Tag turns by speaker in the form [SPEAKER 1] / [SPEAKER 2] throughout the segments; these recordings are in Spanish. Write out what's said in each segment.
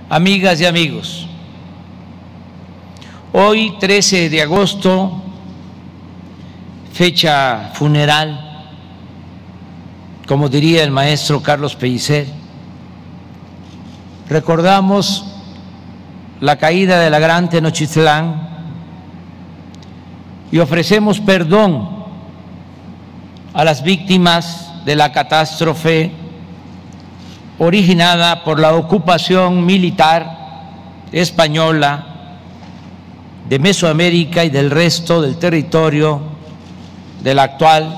[SPEAKER 1] amigas y amigos, hoy 13 de agosto, fecha funeral, como diría el maestro Carlos Pellicer, recordamos la caída de la Gran Tenochtitlán y ofrecemos perdón a las víctimas de la catástrofe originada por la ocupación militar española de Mesoamérica y del resto del territorio de la actual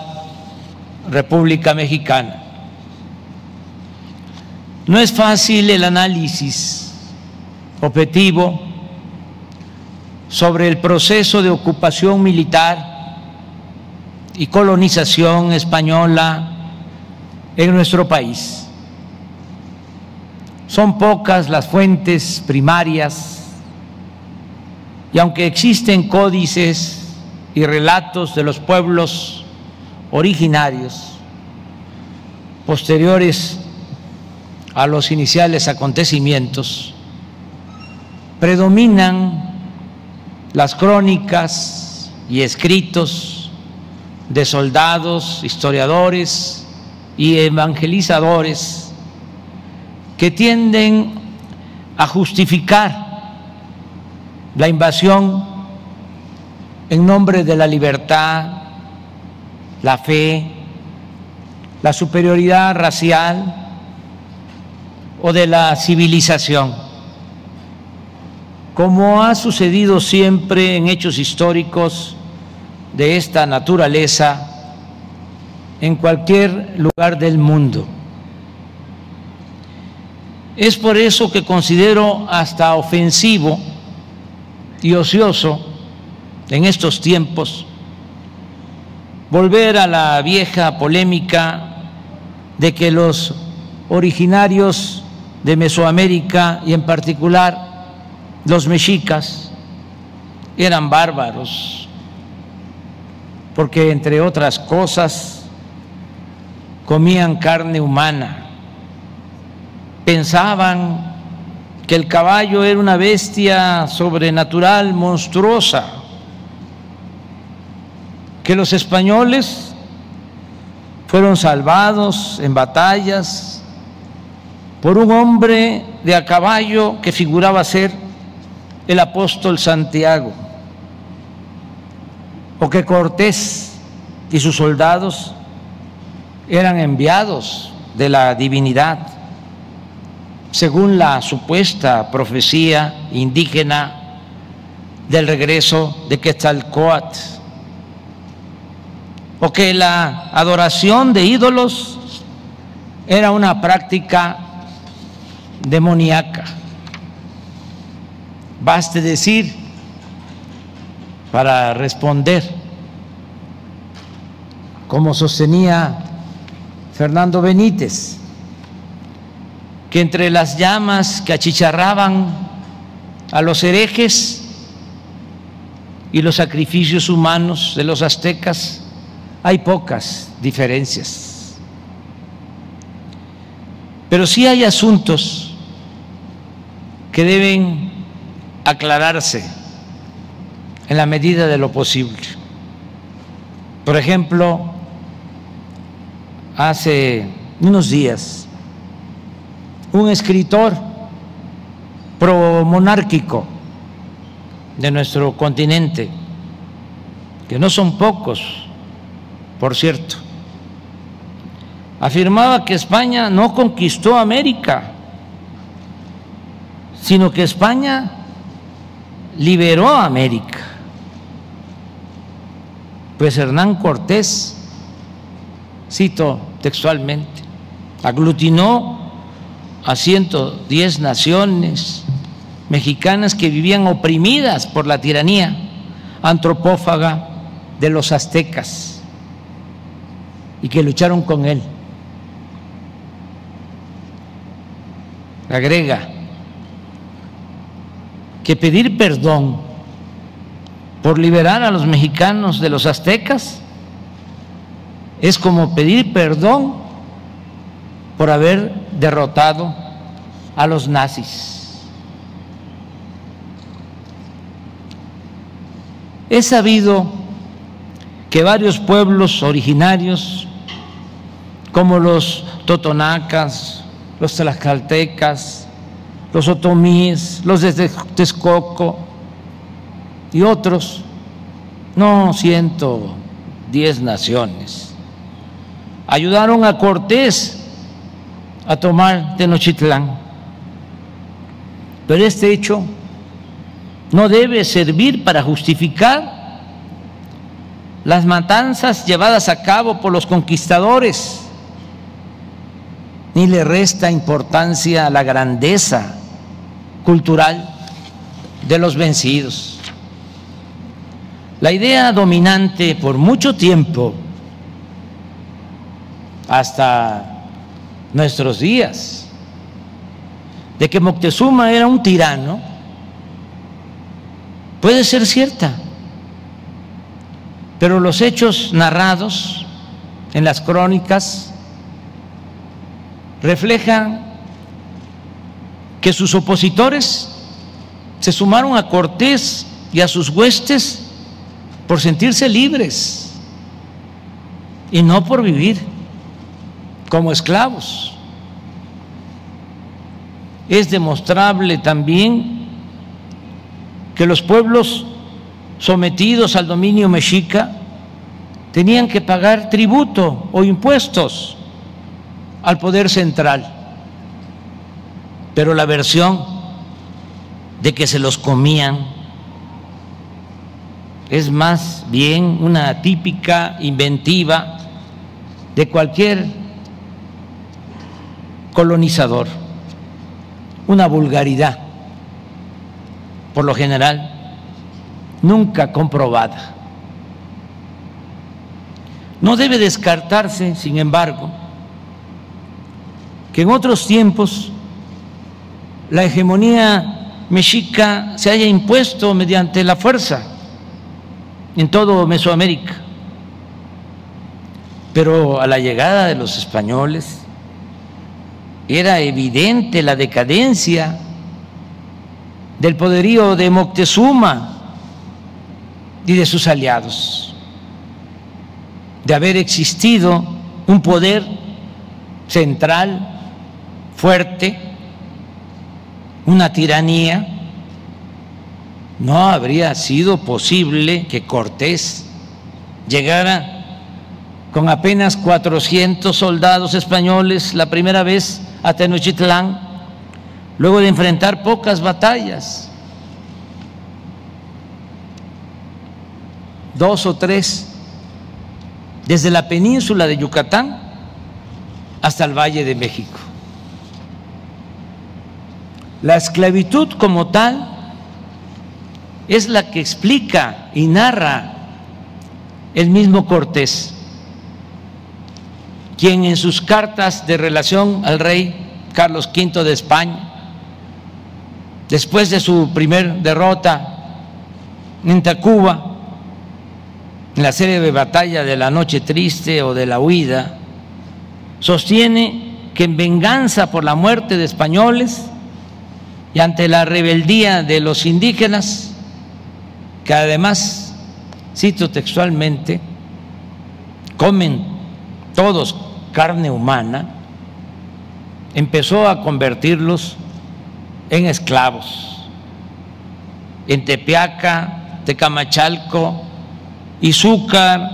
[SPEAKER 1] República Mexicana. No es fácil el análisis objetivo sobre el proceso de ocupación militar y colonización española en nuestro país. Son pocas las fuentes primarias y aunque existen códices y relatos de los pueblos originarios posteriores a los iniciales acontecimientos, predominan las crónicas y escritos de soldados, historiadores y evangelizadores que tienden a justificar la invasión en nombre de la libertad, la fe, la superioridad racial o de la civilización, como ha sucedido siempre en hechos históricos de esta naturaleza en cualquier lugar del mundo. Es por eso que considero hasta ofensivo y ocioso en estos tiempos volver a la vieja polémica de que los originarios de Mesoamérica y en particular los mexicas eran bárbaros, porque entre otras cosas comían carne humana. Pensaban que el caballo era una bestia sobrenatural, monstruosa, que los españoles fueron salvados en batallas por un hombre de a caballo que figuraba ser el apóstol Santiago, o que Cortés y sus soldados eran enviados de la divinidad, según la supuesta profecía indígena del regreso de Quetzalcóatl, o que la adoración de ídolos era una práctica demoníaca. Baste decir, para responder, como sostenía Fernando Benítez, que entre las llamas que achicharraban a los herejes y los sacrificios humanos de los aztecas hay pocas diferencias. Pero sí hay asuntos que deben aclararse en la medida de lo posible. Por ejemplo, hace unos días, un escritor promonárquico de nuestro continente, que no son pocos, por cierto, afirmaba que España no conquistó América, sino que España liberó a América. Pues Hernán Cortés, cito textualmente, aglutinó a 110 naciones mexicanas que vivían oprimidas por la tiranía antropófaga de los aztecas y que lucharon con él. Agrega que pedir perdón por liberar a los mexicanos de los aztecas es como pedir perdón por haber derrotado a los nazis. Es sabido que varios pueblos originarios, como los totonacas, los tlaxcaltecas, los otomíes, los de Texcoco y otros, no 110 naciones, ayudaron a Cortés a tomar Tenochtitlán. Pero este hecho no debe servir para justificar las matanzas llevadas a cabo por los conquistadores, ni le resta importancia a la grandeza cultural de los vencidos. La idea dominante por mucho tiempo, hasta nuestros días, de que Moctezuma era un tirano, puede ser cierta, pero los hechos narrados en las crónicas reflejan que sus opositores se sumaron a Cortés y a sus huestes por sentirse libres y no por vivir como esclavos. Es demostrable también que los pueblos sometidos al dominio mexica tenían que pagar tributo o impuestos al poder central, pero la versión de que se los comían es más bien una típica inventiva de cualquier colonizador, una vulgaridad, por lo general nunca comprobada. No debe descartarse, sin embargo, que en otros tiempos la hegemonía mexica se haya impuesto mediante la fuerza en todo Mesoamérica, pero a la llegada de los españoles era evidente la decadencia del poderío de Moctezuma y de sus aliados, de haber existido un poder central fuerte, una tiranía. No habría sido posible que Cortés llegara con apenas 400 soldados españoles la primera vez a Tenochtitlán, luego de enfrentar pocas batallas, 2 o 3, desde la península de Yucatán hasta el Valle de México. La esclavitud como tal es la que explica y narra el mismo Cortés, quien en sus cartas de relación al rey Carlos V de España, después de su primer derrota en Tacuba, en la serie de batalla de la Noche Triste o de la Huida, sostiene que en venganza por la muerte de españoles y ante la rebeldía de los indígenas, que además, cito textualmente, comen todos carne humana, empezó a convertirlos en esclavos. En Tepeaca, Tecamachalco, Izúcar,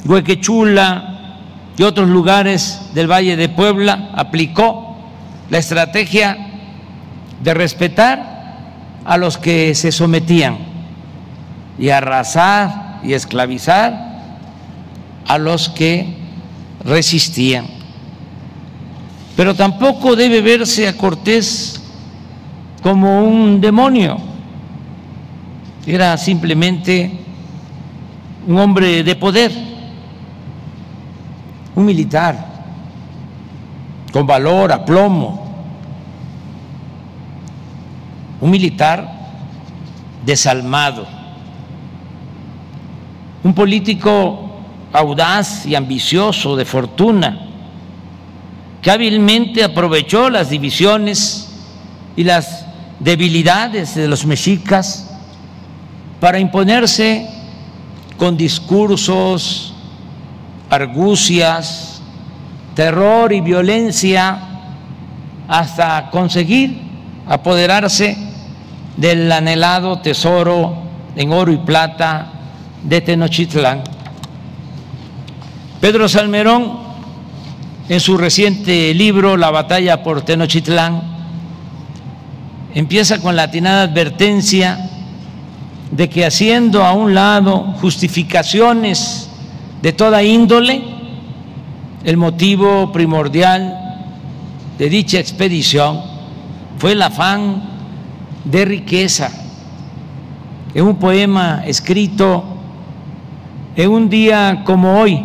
[SPEAKER 1] Huequechula y otros lugares del Valle de Puebla aplicó la estrategia de respetar a los que se sometían y arrasar y esclavizar a los que resistían. Pero tampoco debe verse a Cortés como un demonio. Era simplemente un hombre de poder, un militar con valor, aplomo, un militar desalmado, un político audaz y ambicioso, de fortuna, que hábilmente aprovechó las divisiones y las debilidades de los mexicas para imponerse con discursos, argucias, terror y violencia hasta conseguir apoderarse del anhelado tesoro en oro y plata de Tenochtitlán. Pedro Salmerón, en su reciente libro La batalla por Tenochtitlán, empieza con la atinada advertencia de que, haciendo a un lado justificaciones de toda índole, el motivo primordial de dicha expedición fue el afán de riqueza. En un poema escrito en un día como hoy,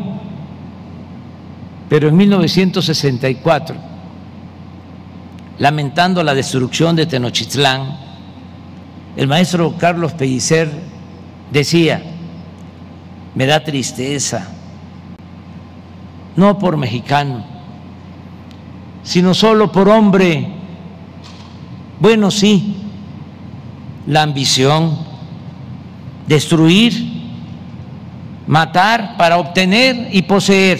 [SPEAKER 1] pero en 1964, lamentando la destrucción de Tenochtitlán, el maestro Carlos Pellicer decía: me da tristeza, no por mexicano, sino solo por hombre. Bueno, sí, la ambición, destruir, matar para obtener y poseer.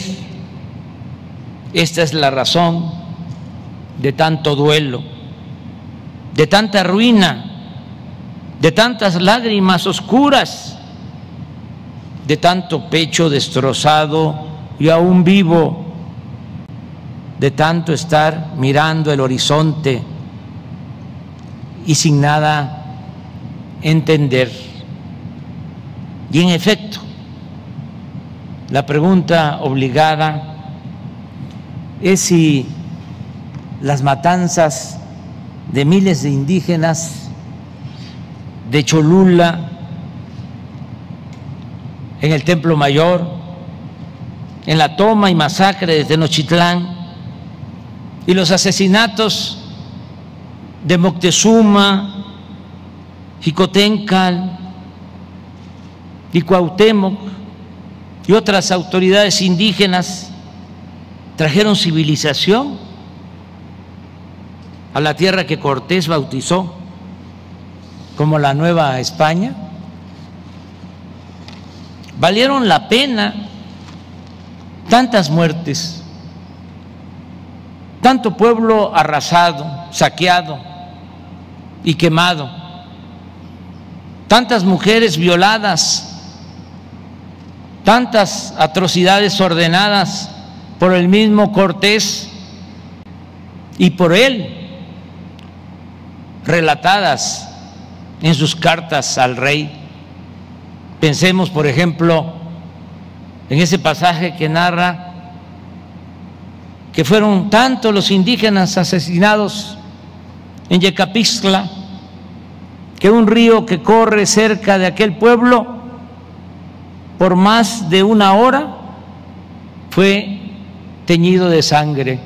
[SPEAKER 1] Esta es la razón de tanto duelo, de tanta ruina, de tantas lágrimas oscuras, de tanto pecho destrozado y aún vivo, de tanto estar mirando el horizonte y sin nada entender. Y en efecto, la pregunta obligada es si las matanzas de miles de indígenas de Cholula, en el Templo Mayor, en la toma y masacre de Tenochtitlán, y los asesinatos de Moctezuma, Jicotencal y Cuauhtémoc y otras autoridades indígenas trajeron civilización a la tierra que Cortés bautizó como la Nueva España. ¿Valieron la pena tantas muertes, tanto pueblo arrasado, saqueado y quemado, tantas mujeres violadas, tantas atrocidades ordenadas por el mismo Cortés y por él relatadas en sus cartas al rey? Pensemos, por ejemplo, en ese pasaje que narra que fueron tantos los indígenas asesinados en Yecapixtla, que un río que corre cerca de aquel pueblo por más de una hora fue teñido de sangre,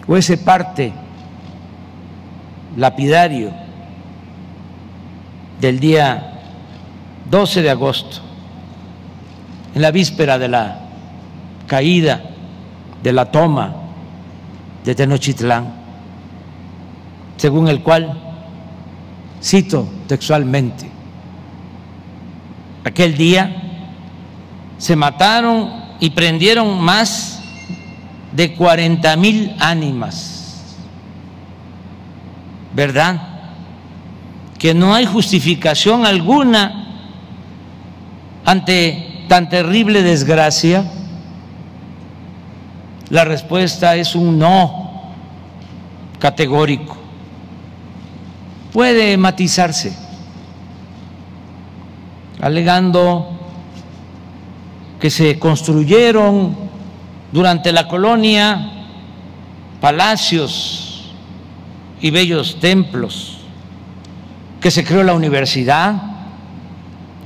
[SPEAKER 1] o ese parte lapidario del día 12 de agosto, en la víspera de la caída, de la toma de Tenochtitlán, según el cual, cito textualmente: aquel día se mataron y prendieron más de 40,000 ánimas. ¿Verdad que no hay justificación alguna ante tan terrible desgracia? La respuesta es un no categórico. Puede matizarse, alegando que se construyeron durante la colonia palacios y bellos templos, que se creó la universidad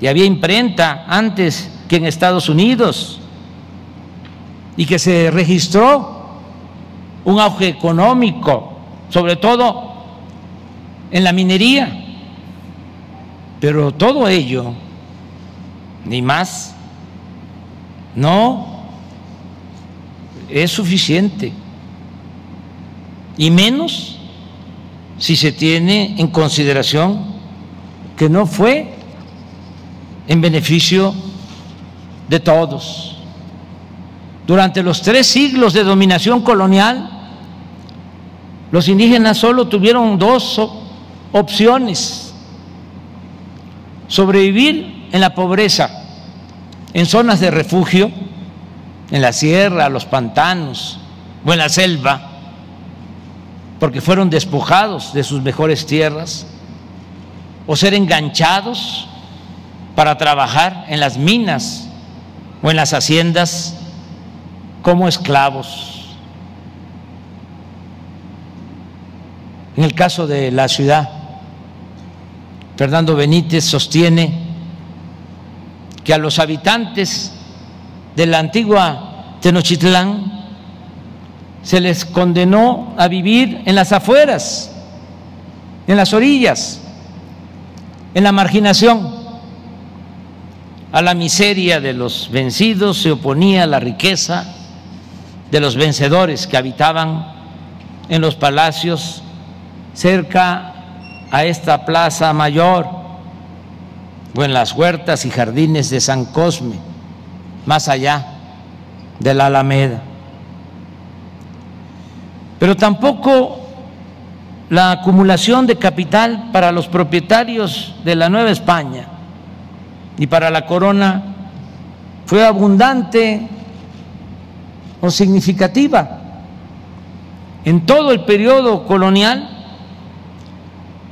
[SPEAKER 1] y había imprenta antes que en Estados Unidos, y que se registró un auge económico, sobre todo en la minería. Pero todo ello, ni más, no es suficiente, y menos si se tiene en consideración que no fue en beneficio de todos. Durante los 3 siglos de dominación colonial, los indígenas solo tuvieron 2 opciones: sobrevivir en la pobreza, en zonas de refugio, en la sierra, los pantanos o en la selva, porque fueron despojados de sus mejores tierras, o ser enganchados para trabajar en las minas o en las haciendas como esclavos. En el caso de la ciudad, Fernando Benítez sostiene que a los habitantes de la antigua Tenochtitlán se les condenó a vivir en las afueras, en las orillas, en la marginación. A la miseria de los vencidos se oponía la riqueza de los vencedores que habitaban en los palacios cerca a esta plaza mayor o en las huertas y jardines de San Cosme, más allá de la Alameda. Pero tampoco la acumulación de capital para los propietarios de la Nueva España y para la corona fue abundante o significativa. En todo el periodo colonial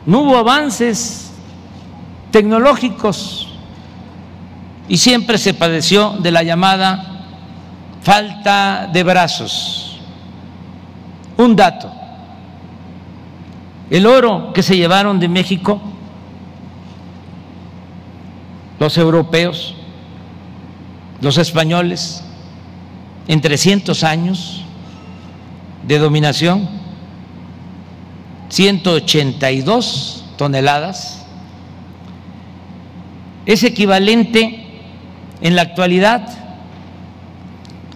[SPEAKER 1] no hubo avances tecnológicos y siempre se padeció de la llamada falta de brazos. Un dato: el oro que se llevaron de México los europeos, los españoles, en 300 años de dominación, 182 toneladas, es equivalente en la actualidad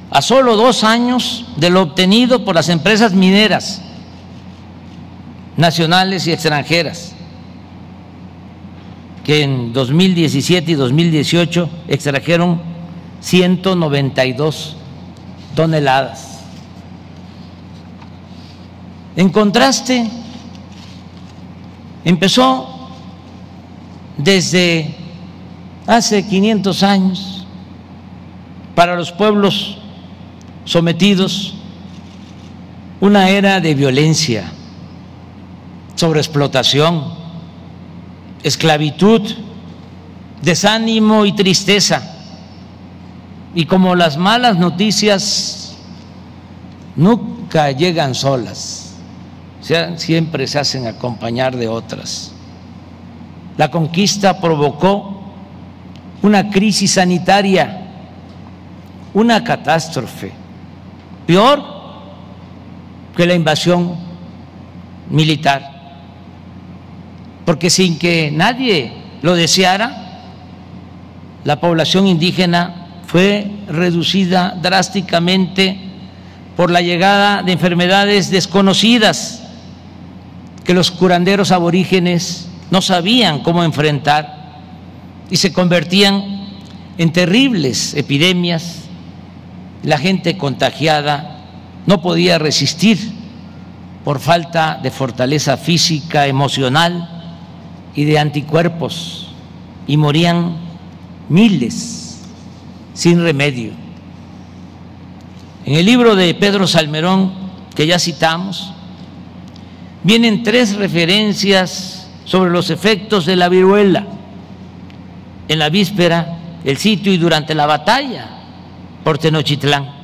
[SPEAKER 1] a solo 2 años de lo obtenido por las empresas mineras nacionales y extranjeras, que en 2017 y 2018 extrajeron 192 toneladas. En contraste, empezó desde hace 500 años para los pueblos sometidos una era de violencia, sobreexplotación, esclavitud, desánimo y tristeza. Y como las malas noticias nunca llegan solas, siempre se hacen acompañar de otras, la conquista provocó una crisis sanitaria, una catástrofe, peor que la invasión militar, porque sin que nadie lo deseara, la población indígena fue reducida drásticamente por la llegada de enfermedades desconocidas que los curanderos aborígenes no sabían cómo enfrentar y se convertían en terribles epidemias. La gente contagiada no podía resistir por falta de fortaleza física, emocional y de anticuerpos, y morían miles sin remedio. En el libro de Pedro Salmerón, que ya citamos, vienen 3 referencias sobre los efectos de la viruela en la víspera, el sitio y durante la batalla por Tenochtitlán.